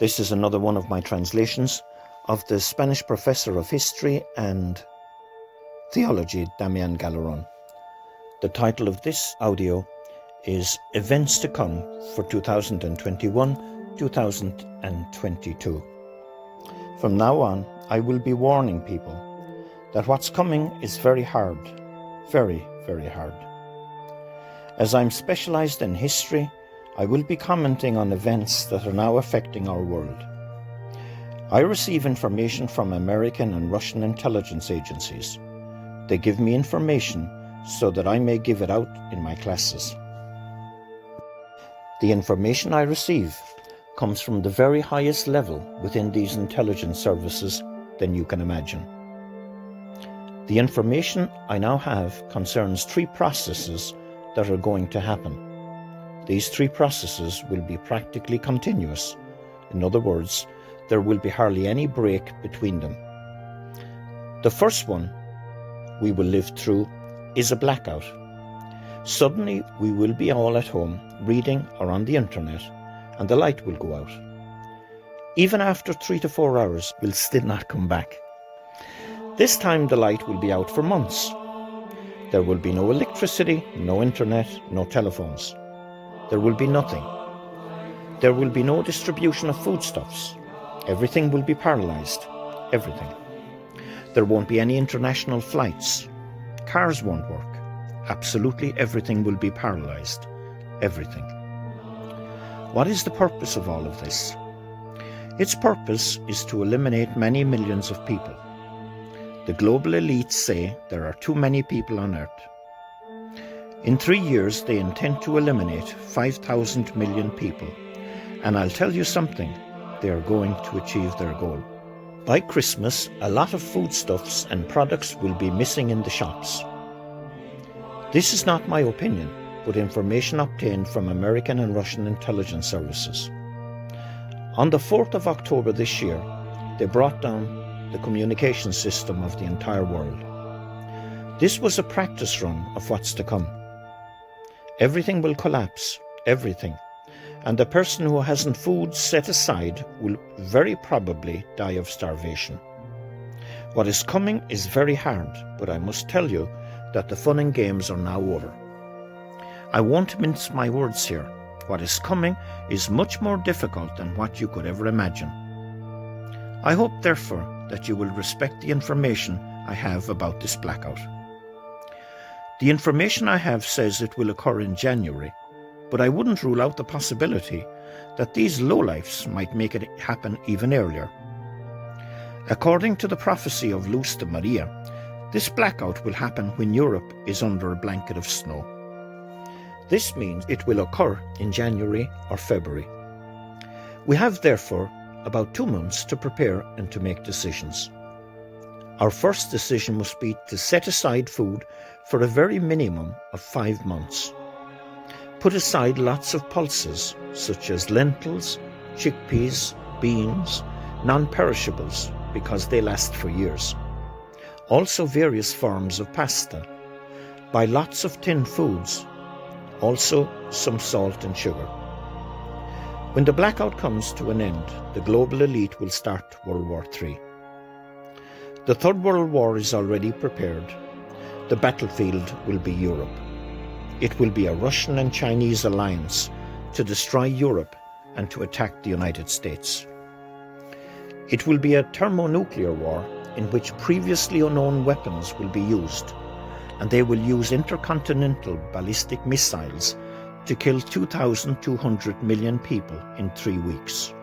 This is another one of my translations of the Spanish professor of history and theology, Damian Galeron. The title of this audio is Events to Come for 2021-2022. From now on, I will be warning people that what's coming is very hard, very, very hard. As I'm specialized in history, I will be commenting on events that are now affecting our world. I receive information from American and Russian intelligence agencies. They give me information so that I may give it out in my classes. The information I receive comes from the very highest level within these intelligence services than you can imagine. The information I now have concerns 3 processes that are going to happen. These 3 processes will be practically continuous. In other words, there will be hardly any break between them. The first one we will live through is a blackout. Suddenly we will be all at home reading or on the internet, and the light will go out. Even after 3 to 4 hours, will still not come back. This time the light will be out for months. There will be no electricity, no internet, no telephones. There will be nothing. There will be no distribution of foodstuffs. Everything will be paralyzed. Everything. There won't be any international flights. Cars won't work. Absolutely everything will be paralyzed. Everything. What is the purpose of all of this? Its purpose is to eliminate many millions of people. The global elites say there are too many people on Earth. In 3 years, they intend to eliminate 5,000 million people. And I'll tell you something, they are going to achieve their goal. By Christmas, a lot of foodstuffs and products will be missing in the shops. This is not my opinion, but information obtained from American and Russian intelligence services. On the 4th of October this year, they brought down the communication system of the entire world. This was a practice run of what's to come. Everything will collapse, everything, and the person who hasn't food set aside will very probably die of starvation. What is coming is very hard, but I must tell you that the fun and games are now over. I won't mince my words here. What is coming is much more difficult than what you could ever imagine. I hope, therefore, that you will respect the information I have about this blackout. The information I have says it will occur in January, but I wouldn't rule out the possibility that these lowlifes might make it happen even earlier. According to the prophecy of Luz de Maria, this blackout will happen when Europe is under a blanket of snow. This means it will occur in January or February. We have, therefore, about 2 months to prepare and to make decisions. Our first decision must be to set aside food for a very minimum of 5 months. Put aside lots of pulses such as lentils, chickpeas, beans, non-perishables because they last for years. Also various forms of pasta. Buy lots of tinned foods. Also some salt and sugar. When the blackout comes to an end, the global elite will start World War III. The Third World War is already prepared. The battlefield will be Europe. It will be a Russian and Chinese alliance to destroy Europe and to attack the United States. It will be a thermonuclear war in which previously unknown weapons will be used, and they will use intercontinental ballistic missiles to kill 2,200 million people in 3 weeks.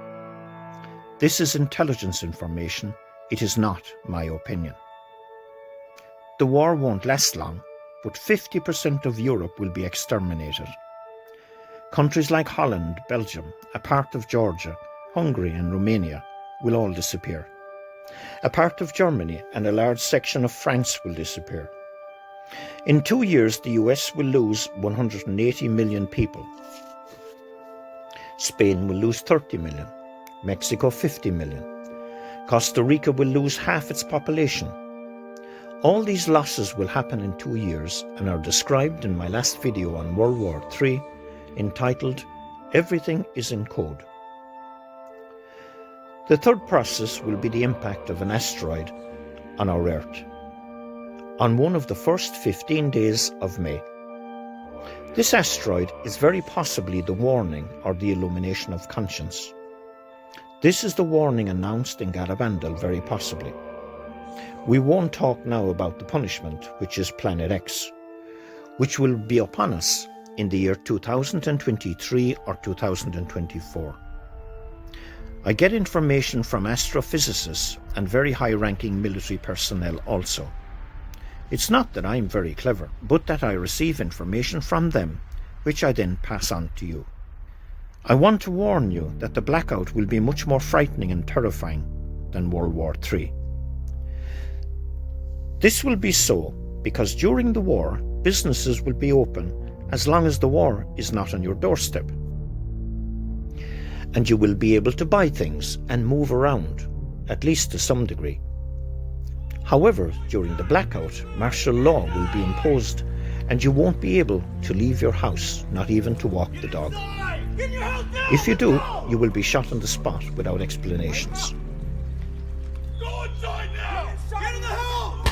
This is intelligence information. It is not my opinion. The war won't last long, but 50% of Europe will be exterminated. Countries like Holland, Belgium, a part of Georgia, Hungary and Romania will all disappear. A part of Germany and a large section of France will disappear. In 2 years, the US will lose 180 million people. Spain will lose 30 million. Mexico 50 million. Costa Rica will lose half its population. All these losses will happen in 2 years and are described in my last video on World War III, entitled Everything is in Code. The third process will be the impact of an asteroid on our Earth on one of the first 15 days of May. This asteroid is very possibly the warning or the illumination of conscience. This is the warning announced in Garabandal, very possibly. We won't talk now about the punishment, which is Planet X, which will be upon us in the year 2023 or 2024. I get information from astrophysicists and very high-ranking military personnel also. It's not that I'm very clever, but that I receive information from them, which I then pass on to you. I want to warn you that the blackout will be much more frightening and terrifying than World War III. This will be so because during the war, businesses will be open as long as the war is not on your doorstep. And you will be able to buy things and move around, at least to some degree. However, during the blackout, martial law will be imposed and you won't be able to leave your house, not even to walk the dog. If you do, you will be shot on the spot without explanations. Go inside now! Get in the house!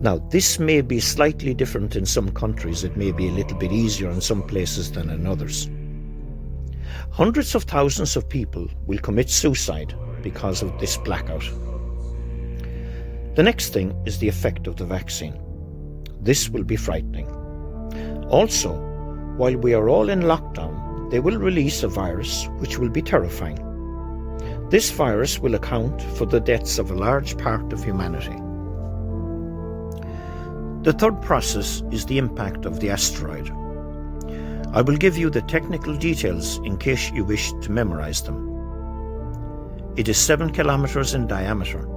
Now, this may be slightly different in some countries. It may be a little bit easier in some places than in others. Hundreds of thousands of people will commit suicide because of this blackout. The next thing is the effect of the vaccine. This will be frightening. Also, while we are all in lockdown, they will release a virus which will be terrifying. This virus will account for the deaths of a large part of humanity. The third process is the impact of the asteroid. I will give you the technical details in case you wish to memorize them. It is 7 kilometers in diameter.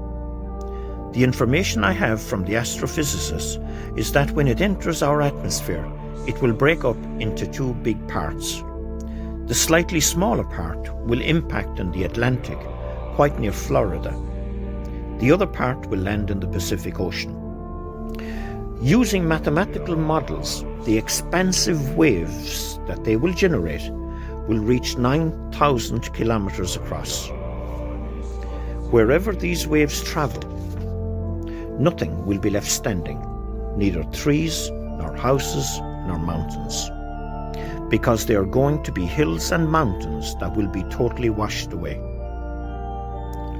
The information I have from the astrophysicists is that when it enters our atmosphere, it will break up into two big parts. The slightly smaller part will impact in the Atlantic, quite near Florida. The other part will land in the Pacific Ocean. Using mathematical models, the expansive waves that they will generate will reach 9,000 kilometers across. Wherever these waves travel, nothing will be left standing, neither trees, nor houses, nor mountains, because they are going to be hills and mountains that will be totally washed away.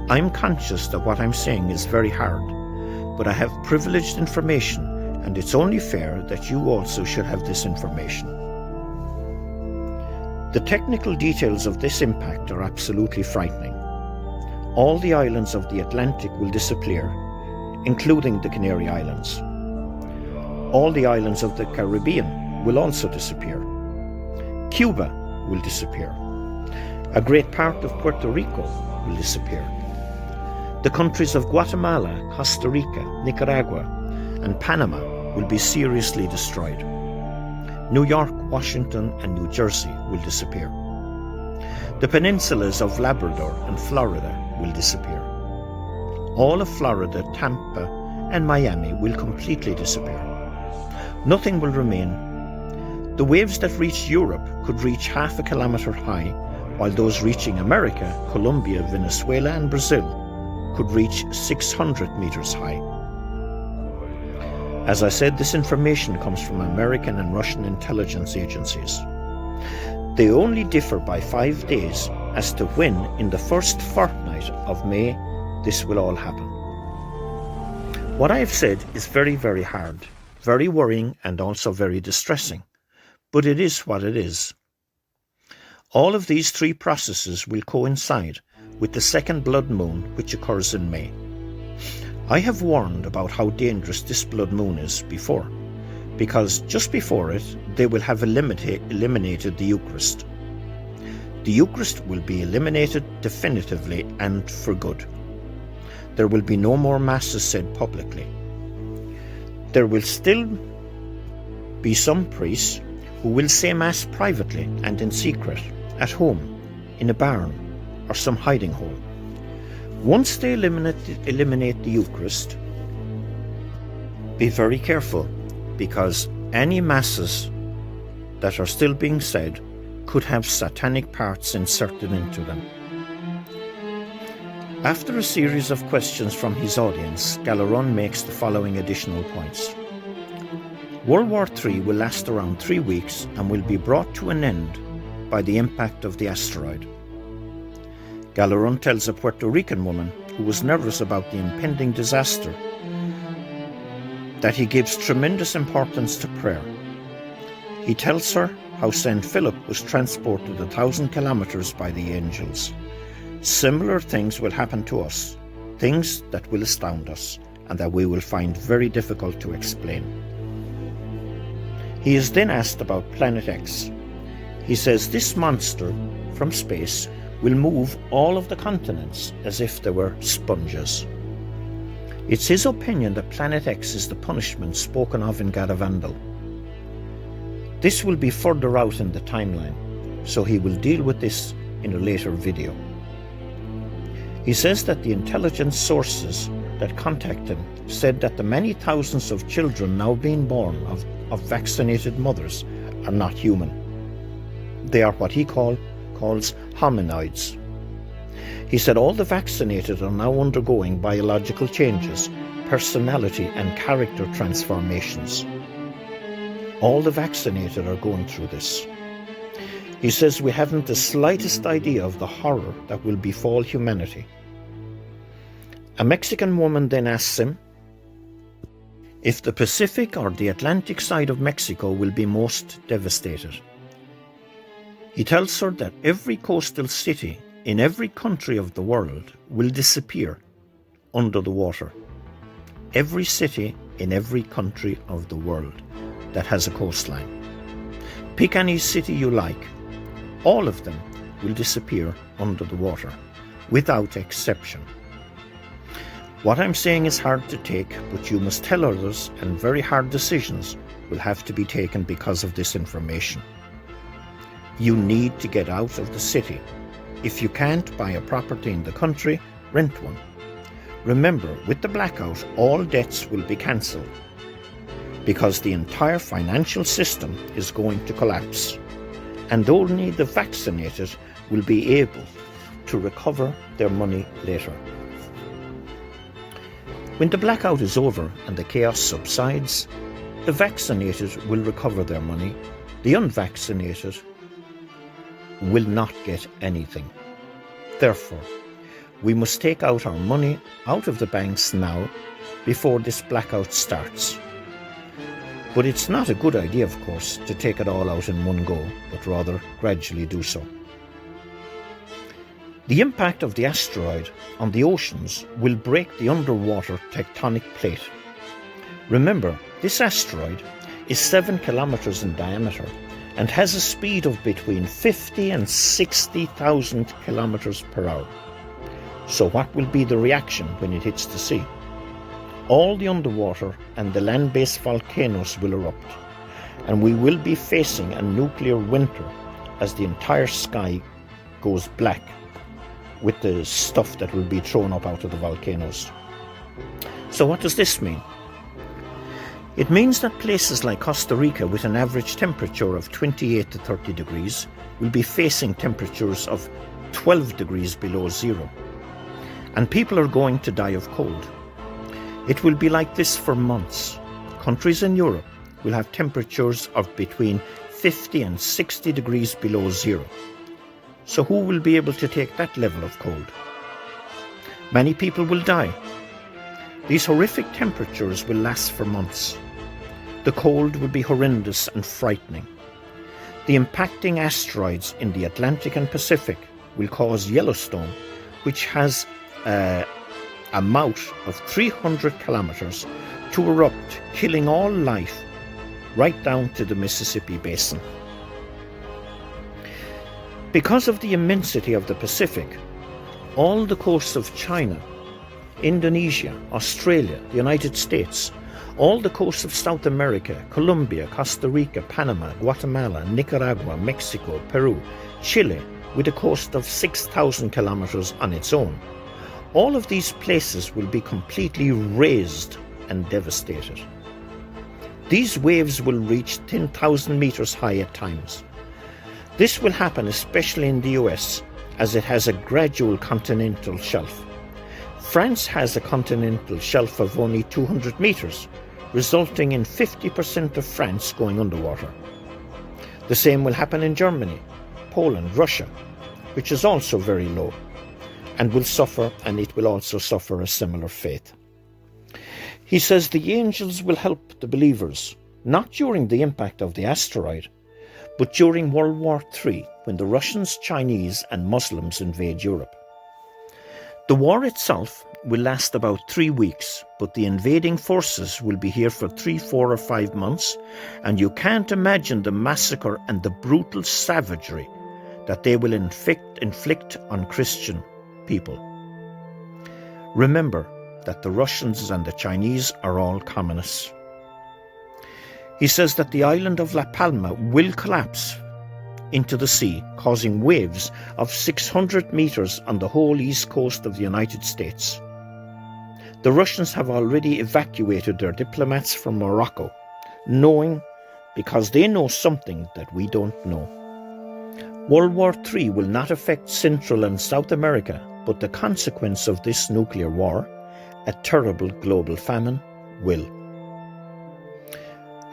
I'm conscious that what I'm saying is very hard, but I have privileged information, and it's only fair that you also should have this information. The technical details of this impact are absolutely frightening. All the islands of the Atlantic will disappear, including the Canary Islands. All the islands of the Caribbean will also disappear. Cuba will disappear. A great part of Puerto Rico will disappear. The countries of Guatemala, Costa Rica, Nicaragua, and Panama will be seriously destroyed. New York, Washington, and New Jersey will disappear. The peninsulas of Labrador and Florida will disappear. All of Florida, Tampa, and Miami will completely disappear. Nothing will remain. The waves that reach Europe could reach 0.5 kilometer high, while those reaching America, Colombia, Venezuela, and Brazil could reach 600 meters high. As I said, this information comes from American and Russian intelligence agencies. They only differ by 5 days as to when, in the first fortnight of May, this will all happen. What I have said is very, very hard, very worrying, and also very distressing, but it is what it is. All of these three processes will coincide with the second blood moon, which occurs in May. I have warned about how dangerous this blood moon is before, because just before it, they will have eliminated the Eucharist. The Eucharist will be eliminated definitively and for good. There will be no more masses said publicly. There will still be some priests who will say mass privately and in secret, at home, in a barn, or some hiding hole. Once they eliminate the Eucharist, be very careful, because any masses that are still being said could have satanic parts inserted into them. After a series of questions from his audience, Galeron makes the following additional points. World War III will last around 3 weeks and will be brought to an end by the impact of the asteroid. Galeron tells a Puerto Rican woman who was nervous about the impending disaster that he gives tremendous importance to prayer. He tells her how St. Philip was transported 1,000 kilometers by the angels. Similar things will happen to us, things that will astound us and that we will find very difficult to explain. He is then asked about Planet X. He says this monster from space will move all of the continents as if they were sponges. It's his opinion that Planet X is the punishment spoken of in Garavandal. This will be further out in the timeline, so he will deal with this in a later video. He says that the intelligence sources that contact him said that the many thousands of children now being born of vaccinated mothers are not human. They are what he calls hominoids. He said all the vaccinated are now undergoing biological changes, personality and character transformations. All the vaccinated are going through this. He says we haven't the slightest idea of the horror that will befall humanity. A Mexican woman then asks him if the Pacific or the Atlantic side of Mexico will be most devastated. He tells her that every coastal city in every country of the world will disappear under the water. Every city in every country of the world that has a coastline. Pick any city you like. All of them will disappear under the water, without exception. What I'm saying is hard to take, but you must tell others, and very hard decisions will have to be taken because of this information. You need to get out of the city. If you can't buy a property in the country, rent one. Remember, with the blackout, all debts will be cancelled because the entire financial system is going to collapse, and only the vaccinated will be able to recover their money later. When the blackout is over and the chaos subsides, the vaccinated will recover their money. The unvaccinated will not get anything. Therefore, we must take out our money out of the banks now before this blackout starts. But it's not a good idea, of course, to take it all out in one go, but rather gradually do so. The impact of the asteroid on the oceans will break the underwater tectonic plate. Remember, this asteroid is 7 kilometers in diameter and has a speed of between 50 and 60,000 kilometers per hour. So what will be the reaction when it hits the sea? All the underwater and the land-based volcanoes will erupt, and we will be facing a nuclear winter as the entire sky goes black with the stuff that will be thrown up out of the volcanoes. So what does this mean? It means that places like Costa Rica, with an average temperature of 28 to 30 degrees, will be facing temperatures of 12 degrees below zero. And people are going to die of cold. It will be like this for months. Countries in Europe will have temperatures of between 50 and 60 degrees below zero. So who will be able to take that level of cold? Many people will die. These horrific temperatures will last for months. The cold will be horrendous and frightening. The impacting asteroids in the Atlantic and Pacific will cause Yellowstone, which has a mouth of 300 kilometers, to erupt, killing all life right down to the Mississippi Basin. Because of the immensity of the Pacific, all the coasts of China, Indonesia, Australia, the United States, all the coasts of South America, Colombia, Costa Rica, Panama, Guatemala, Nicaragua, Mexico, Peru, Chile, with a coast of 6,000 kilometers on its own, all of these places will be completely razed and devastated. These waves will reach 10,000 meters high at times. This will happen especially in the US, as it has a gradual continental shelf. France has a continental shelf of only 200 meters, resulting in 50% of France going underwater. The same will happen in Germany, Poland, Russia, which is also very low, and it will also suffer a similar fate. He says the angels will help the believers, not during the impact of the asteroid, but during World War III, when the Russians, Chinese and Muslims invade Europe. The war itself will last about 3 weeks, but the invading forces will be here for 3, 4 or 5 months, and you can't imagine the massacre and the brutal savagery that they will inflict on Christian people. Remember that the Russians and the Chinese are all communists. He says that the island of La Palma will collapse into the sea, causing waves of 600 meters on the whole east coast of the United States. The Russians have already evacuated their diplomats from Morocco, because they know something that we don't know. World War III will not affect Central and South America, but the consequence of this nuclear war, a terrible global famine, will.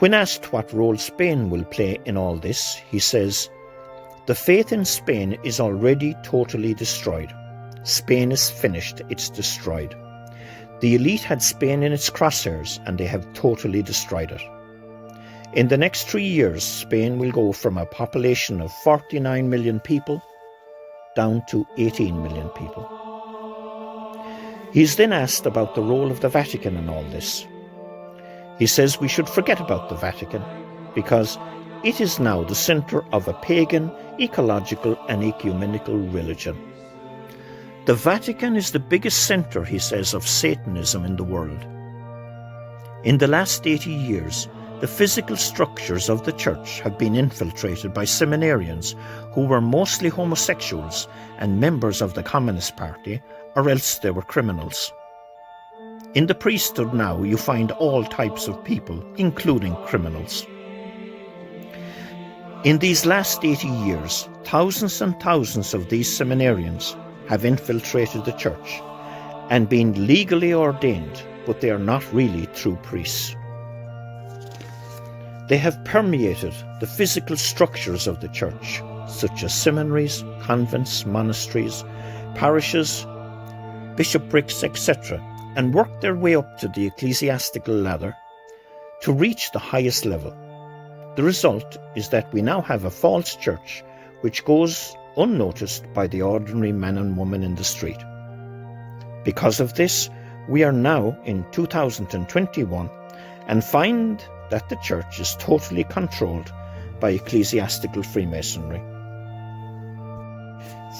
When asked what role Spain will play in all this, he says, "The faith in Spain is already totally destroyed. Spain is finished, it's destroyed. The elite had Spain in its crosshairs and they have totally destroyed it. In the next 3 years, Spain will go from a population of 49 million people down to 18 million people." He is then asked about the role of the Vatican in all this. He says we should forget about the Vatican because it is now the center of a pagan, ecological and ecumenical religion. The Vatican is the biggest center, he says, of Satanism in the world. In the last 80 years, the physical structures of the church have been infiltrated by seminarians who were mostly homosexuals and members of the Communist Party, or else they were criminals. In the priesthood now you find all types of people, including criminals. In these last 80 years, thousands and thousands of these seminarians have infiltrated the church and been legally ordained, but they are not really true priests. They have permeated the physical structures of the church, such as seminaries, convents, monasteries, parishes, bishoprics, etc., and worked their way up to the ecclesiastical ladder to reach the highest level. The result is that we now have a false church which goes unnoticed by the ordinary man and woman in the street. Because of this, we are now in 2021 and find that the church is totally controlled by ecclesiastical Freemasonry.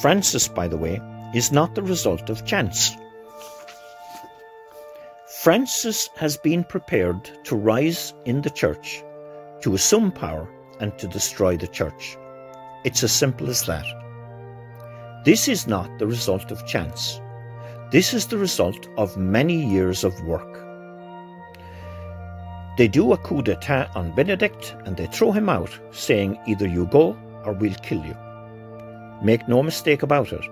Francis, by the way, is not the result of chance. Francis has been prepared to rise in the church, to assume power and to destroy the church. It's as simple as that. This is not the result of chance. This is the result of many years of work. They do a coup d'etat on Benedict and they throw him out, saying either you go or we'll kill you. Make no mistake about it,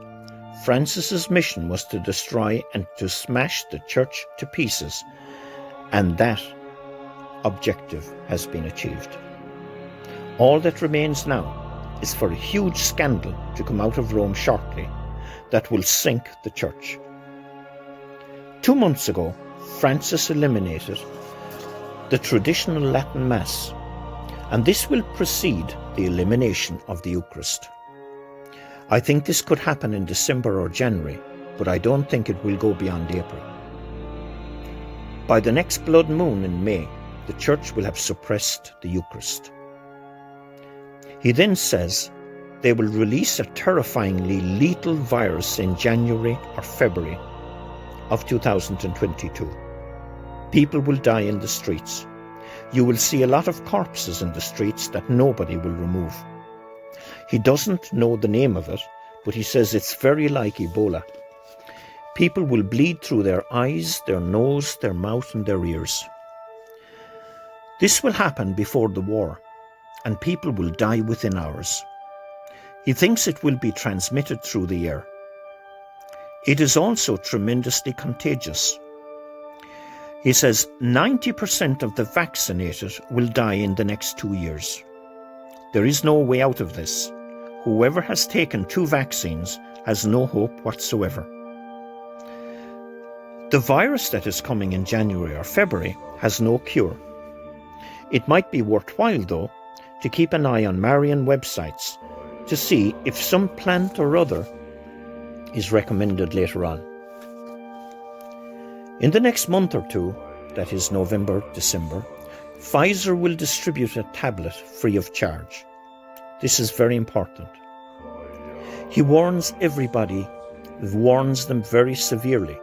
Francis's mission was to destroy and to smash the church to pieces, and that objective has been achieved. All that remains now is for a huge scandal to come out of Rome shortly that will sink the church. 2 months ago, Francis eliminated the traditional Latin Mass, and this will precede the elimination of the Eucharist. I think this could happen in December or January, but I don't think it will go beyond April. By the next blood moon in May, the church will have suppressed the Eucharist. He then says they will release a terrifyingly lethal virus in January or February of 2022. People will die in the streets. You will see a lot of corpses in the streets that nobody will remove. He doesn't know the name of it, but he says it's very like Ebola. People will bleed through their eyes, their nose, their mouth and their ears. This will happen before the war, and people will die within hours. He thinks it will be transmitted through the air. It is also tremendously contagious. He says 90% of the vaccinated will die in the next 2 years. There is no way out of this. Whoever has taken 2 vaccines has no hope whatsoever. The virus that is coming in January or February has no cure. It might be worthwhile, though, to keep an eye on Marian websites to see if some plant or other is recommended later on. In the next month or two, that is November, December, Pfizer will distribute a tablet free of charge. This is very important. He warns everybody, warns them very severely,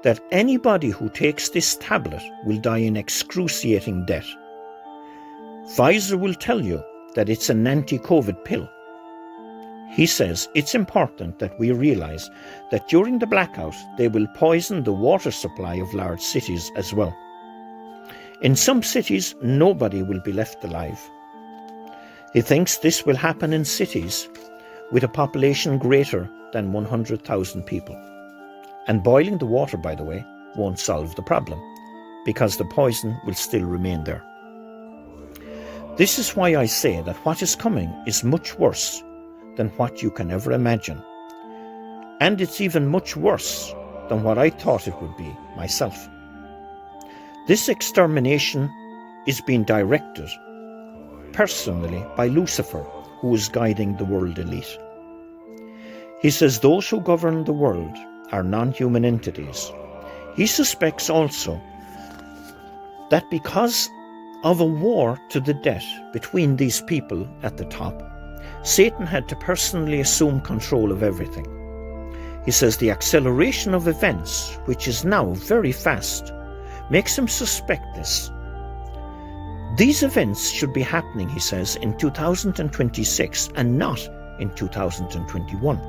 that anybody who takes this tablet will die in excruciating death. Pfizer will tell you that it's an anti-COVID pill. He says it's important that we realize that during the blackout they will poison the water supply of large cities as well. In some cities, nobody will be left alive. He thinks this will happen in cities with a population greater than 100,000 people. And boiling the water, by the way, won't solve the problem, because the poison will still remain there. This is why I say that what is coming is much worse than what you can ever imagine. And it's even much worse than what I thought it would be myself. This extermination is being directed personally by Lucifer, who is guiding the world elite. He says those who govern the world are non-human entities. He suspects also that because of a war to the death between these people at the top, Satan had to personally assume control of everything. He says the acceleration of events, which is now very fast, makes him suspect this. These events should be happening, he says, in 2026 and not in 2021.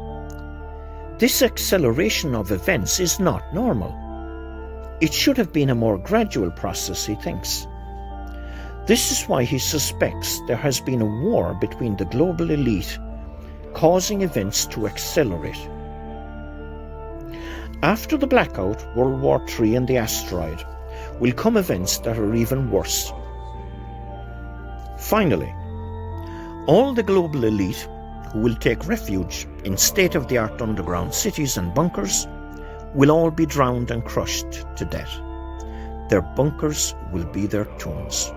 This acceleration of events is not normal. It should have been a more gradual process, he thinks. This is why he suspects there has been a war between the global elite, causing events to accelerate. After the blackout, World War III and the asteroid, will come events that are even worse. Finally, all the global elite who will take refuge in state-of-the-art underground cities and bunkers will all be drowned and crushed to death. Their bunkers will be their tombs.